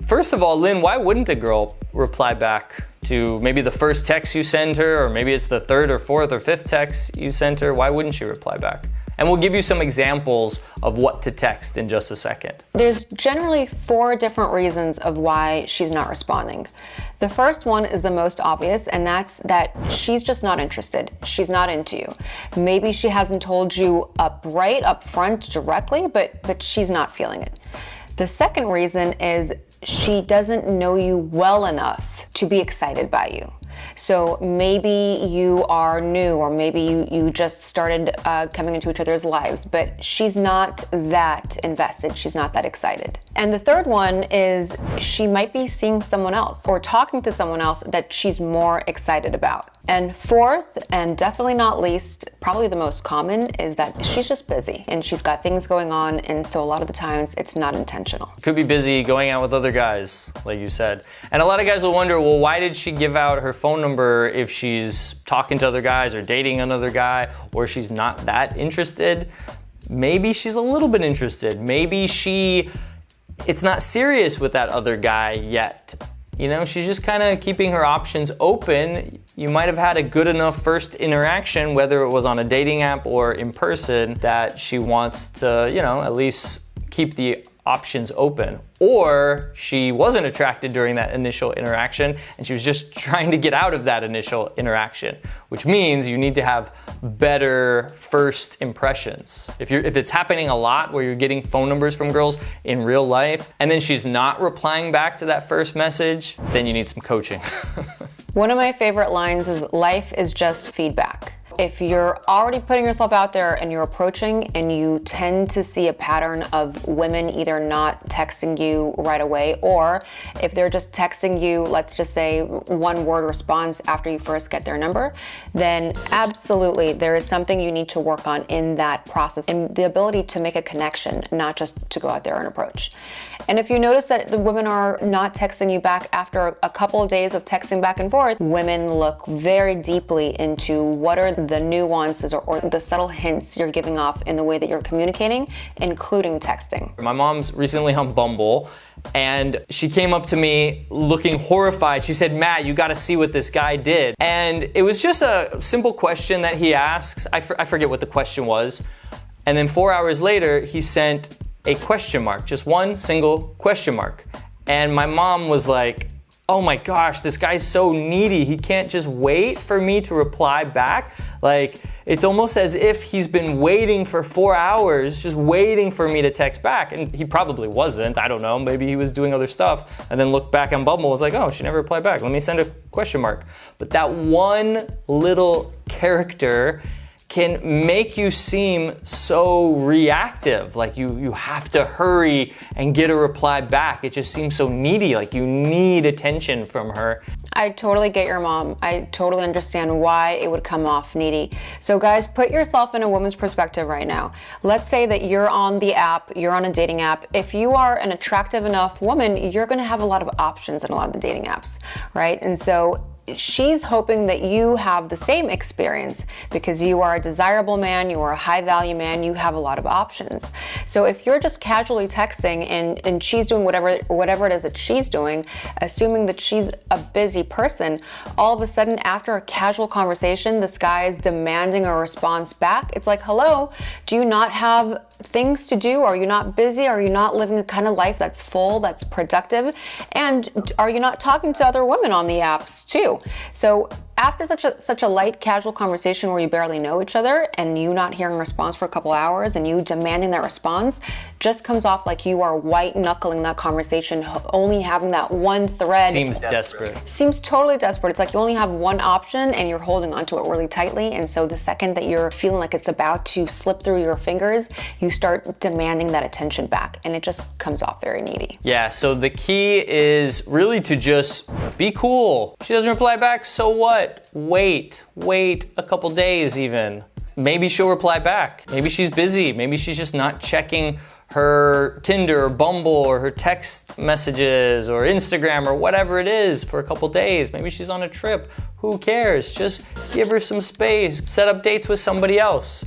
First of all, Lynn, why wouldn't a girl reply back to maybe the first text you send her, or maybe it's the third or fourth or fifth text you sent her? Why wouldn't she reply back? And we'll give you some examples of what to text in just a second. There's generally 4 different reasons of why she's not responding. The first one is the most obvious, and that's that she's just not interested. She's not into you. Maybe she hasn't told you right up front directly, but she's not feeling it. The second reason is she doesn't know you well enough to be excited by you. So maybe you are new, or maybe you just started coming into each other's lives, but she's not that invested. She's not that excited. And the third one is she might be seeing someone else or talking to someone else that she's more excited about. And fourth, and definitely not least, probably the most common, is that she's just busy and she's got things going on, and so a lot of the times it's not intentional. Could be busy going out with other guys, like you said. And a lot of guys will wonder, well, why did she give out her phone number if she's talking to other guys or dating another guy, or she's not that interested? Maybe she's a little bit interested. Maybe it's not serious with that other guy yet. You know, she's just kind of keeping her options open. You might have had a good enough first interaction, whether it was on a dating app or in person, that she wants to, you know, at least keep the options open. Or she wasn't attracted during that initial interaction and she was just trying to get out of that initial interaction, which means you need to have better first impressions. If it's happening a lot where you're getting phone numbers from girls in real life and then she's not replying back to that first message, then you need some coaching. One of my favorite lines is, life is just feedback. If you're already putting yourself out there and you're approaching and you tend to see a pattern of women either not texting you right away, or if they're just texting you, let's just say 1-word response after you first get their number, then absolutely there is something you need to work on in that process, and the ability to make a connection, not just to go out there and approach. And if you notice that the women are not texting you back after a couple of days of texting back and forth, women look very deeply into what are the nuances or the subtle hints you're giving off in the way that you're communicating, including texting. My mom's recently on Bumble and she came up to me looking horrified. She said, "Matt, you gotta see what this guy did." And it was just a simple question that he asks. I forget what the question was. And then 4 hours later, he sent a question mark, just one single question mark. And my mom was like, "Oh my gosh, this guy's so needy. He can't just wait for me to reply back." Like, it's almost as if he's been waiting for 4 hours, just waiting for me to text back. And he probably wasn't, I don't know, maybe he was doing other stuff. And then looked back on Bumble, was like, "Oh, she never replied back. Let me send a question mark." But that one little character can make you seem so reactive, like you have to hurry and get a reply back. It just seems so needy, like you need attention from her. I totally get your mom. I totally understand why it would come off needy. So guys, put yourself in a woman's perspective right now. Let's say that you're on the app, you're on a dating app. If you are an attractive enough woman, you're gonna have a lot of options in a lot of the dating apps, right? And so she's hoping that you have the same experience because you are a desirable man, you are a high value man, you have a lot of options. So if you're just casually texting and she's doing whatever it is that she's doing, assuming that she's a busy person, all of a sudden after a casual conversation, this guy is demanding a response back. It's like, hello, do you not have things to do? Are you not busy? Are you not living a kind of life that's full, that's productive? And are you not talking to other women on the apps too? So after such a light, casual conversation where you barely know each other and you not hearing a response for a couple hours and you demanding that response, just comes off like you are white knuckling that conversation, only having that one thread. Seems desperate. Seems totally desperate. It's like you only have one option and you're holding onto it really tightly. And so the second that you're feeling like it's about to slip through your fingers, you start demanding that attention back, and it just comes off very needy. Yeah, so the key is really to just be cool. She doesn't reply back, so what? Wait a couple days even. Maybe she'll reply back. Maybe she's busy. Maybe she's just not checking her Tinder or Bumble or her text messages or Instagram or whatever it is for a couple days. Maybe she's on a trip. Who cares? Just give her some space. Set up dates with somebody else.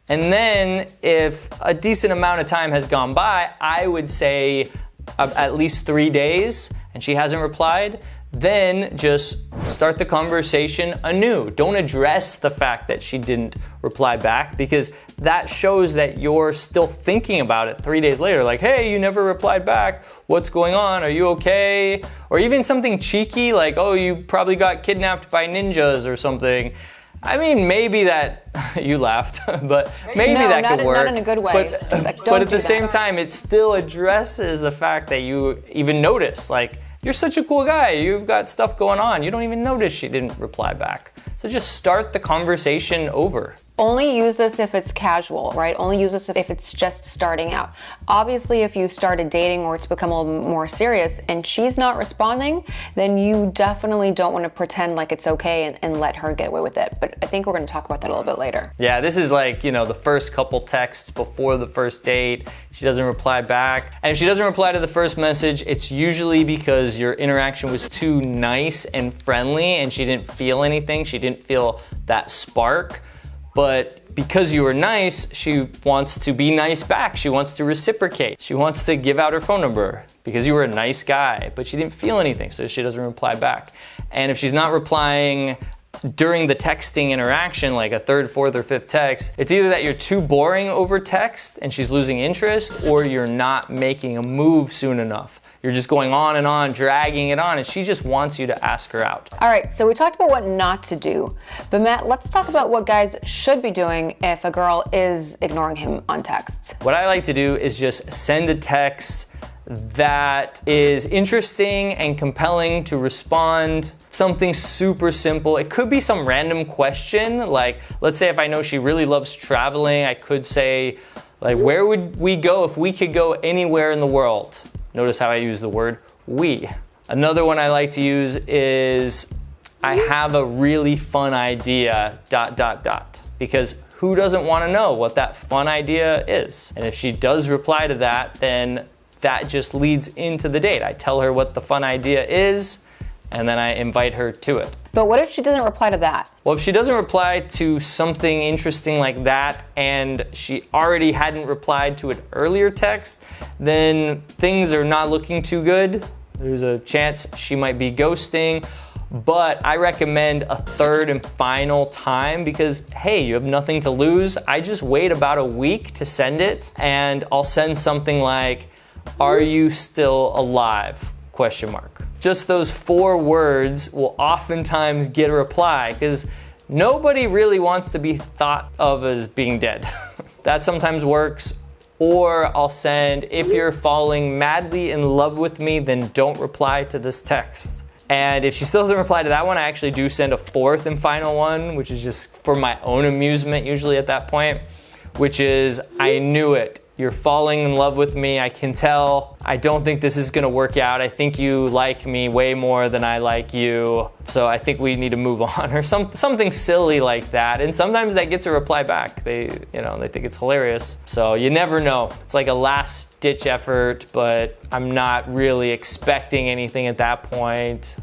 And then if a decent amount of time has gone by, I would say at least 3 days and she hasn't replied, then just start the conversation anew. Don't address the fact that she didn't reply back, because that shows that you're still thinking about it 3 days later. Like, hey, you never replied back. What's going on? Are you okay? Or even something cheeky like, oh, you probably got kidnapped by ninjas or something. I mean, maybe that, you laughed, but maybe that could work. Not in a good way. But at the same time, it still addresses the fact that you even notice, like, you're such a cool guy, you've got stuff going on, you don't even notice she didn't reply back. So just start the conversation over. Only use this if it's casual, right? Only use this if it's just starting out. Obviously, if you started dating or it's become a little more serious and she's not responding, then you definitely don't want to pretend like it's okay and let her get away with it. But I think we're going to talk about that a little bit later. Yeah, this is like, you know, the first couple texts before the first date. She doesn't reply back. And if she doesn't reply to the first message, it's usually because your interaction was too nice and friendly and she didn't feel anything. She didn't feel that spark. But because you were nice, she wants to be nice back. She wants to reciprocate. She wants to give out her phone number because you were a nice guy, but she didn't feel anything, so she doesn't reply back. And if she's not replying during the texting interaction, like a third, fourth, or fifth text, it's either that you're too boring over text and she's losing interest, or you're not making a move soon enough. You're just going on and on, dragging it on, and she just wants you to ask her out. All right, so we talked about what not to do. But Matt, let's talk about what guys should be doing if a girl is ignoring him on text. What I like to do is just send a text that is interesting and compelling to respond. Something super simple. It could be some random question, like, let's say if I know she really loves traveling, I could say, like, where would we go if we could go anywhere in the world? Notice how I use the word we. Another one I like to use is, I have a really fun idea, ... Because who doesn't want to know what that fun idea is? And if she does reply to that, then that just leads into the date. I tell her what the fun idea is, and then I invite her to it. But what if she doesn't reply to that? Well, if she doesn't reply to something interesting like that and she already hadn't replied to an earlier text, then things are not looking too good. There's a chance she might be ghosting. But I recommend a third and final time because, hey, you have nothing to lose. I just wait about a week to send it, and I'll send something like, "Are you still alive?" ? Just those 4 words will oftentimes get a reply because nobody really wants to be thought of as being dead. That sometimes works. Or I'll send, "If you're falling madly in love with me, then don't reply to this text." And if she still doesn't reply to that one, I actually do send a 4th and final one, which is just for my own amusement usually at that point, which is, "I knew it. You're falling in love with me. I can tell. I don't think this is gonna work out. I think you like me way more than I like you. So I think we need to move on," or something silly like that. And sometimes that gets a reply back. They think it's hilarious. So you never know. It's like a last ditch effort, but I'm not really expecting anything at that point.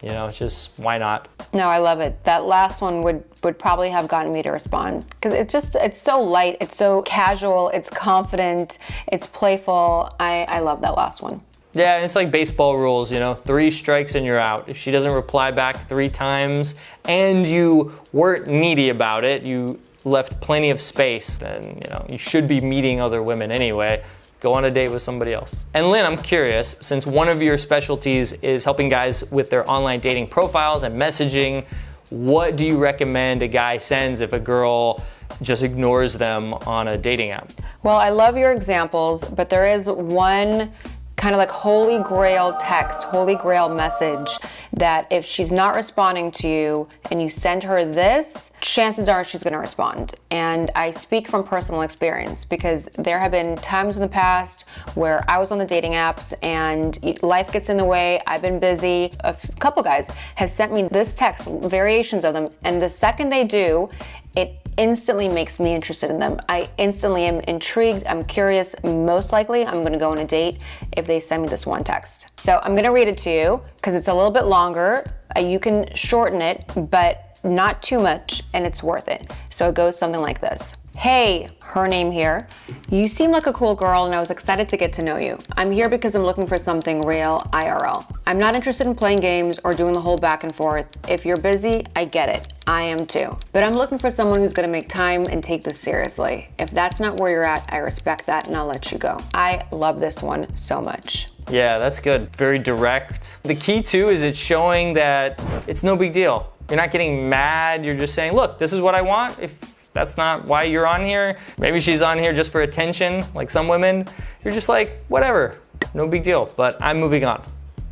You know, it's just, why not? No, I love it. That last one would probably have gotten me to respond because it's so light, it's so casual, it's confident, it's playful. I love that last one. Yeah, it's like baseball rules, 3 strikes and you're out. If she doesn't reply back 3 times and you weren't needy about it, you left plenty of space, then, you should be meeting other women anyway. Go on a date with somebody else. And Lynn, I'm curious, since one of your specialties is helping guys with their online dating profiles and messaging, what do you recommend a guy sends if a girl just ignores them on a dating app? Well, I love your examples, but there is one kind of like holy grail text, holy grail message that if she's not responding to you and you send her this, chances are she's gonna respond. And I speak from personal experience because there have been times in the past where I was on the dating apps and life gets in the way, I've been busy. A couple guys have sent me this text, variations of them, and the second they do, it instantly makes me interested in them. I instantly am intrigued, I'm curious. Most likely I'm gonna go on a date if they send me this one text. So I'm gonna read it to you because it's a little bit longer. You can shorten it, but not too much, and it's worth it. So it goes something like this. Hey, her name here. You seem like a cool girl and I was excited to get to know you. I'm here because I'm looking for something real IRL. I'm not interested in playing games or doing the whole back and forth. If you're busy, I get it. I am too. But I'm looking for someone who's gonna make time and take this seriously. If that's not where you're at, I respect that and I'll let you go. I love this one so much. Yeah, that's good. Very direct. The key too is it's showing that it's no big deal. You're not getting mad. You're just saying, look, this is what I want. If that's not why you're on here, maybe she's on here just for attention, like some women, you're just like, whatever, no big deal, but I'm moving on.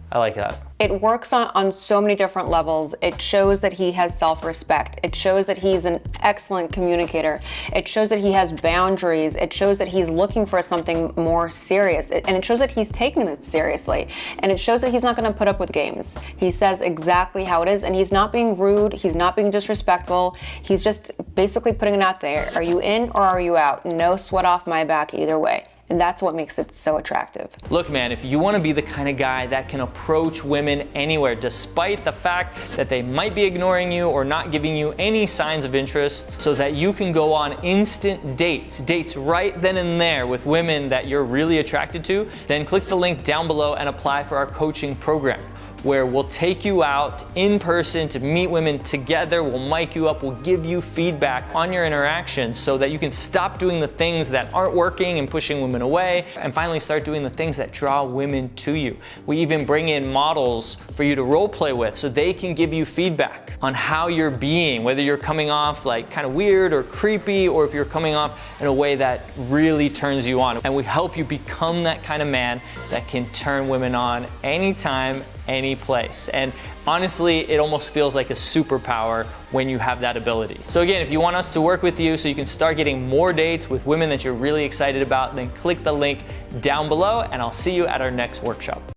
I like that. It works on so many different levels. It shows that he has self-respect. It shows that he's an excellent communicator. It shows that he has boundaries. It shows that he's looking for something more serious. And it shows that he's taking it seriously. And it shows that he's not gonna put up with games. He says exactly how it is, and he's not being rude, he's not being disrespectful. He's just basically putting it out there. Are you in or are you out? No sweat off my back either way. And that's what makes it so attractive. Look, man, if you want to be the kind of guy that can approach women anywhere, despite the fact that they might be ignoring you or not giving you any signs of interest, so that you can go on instant dates right then and there with women that you're really attracted to, then click the link down below and apply for our coaching program, where we'll take you out in person to meet women together. We'll mic you up, we'll give you feedback on your interactions so that you can stop doing the things that aren't working and pushing women away, and finally start doing the things that draw women to you. We even bring in models for you to role play with so they can give you feedback on how you're being, whether you're coming off like kind of weird or creepy, or if you're coming off in a way that really turns you on. And we help you become that kind of man that can turn women on anytime, any place. And honestly, it almost feels like a superpower when you have that ability. So again, if you want us to work with you so you can start getting more dates with women that you're really excited about, then click the link down below and I'll see you at our next workshop.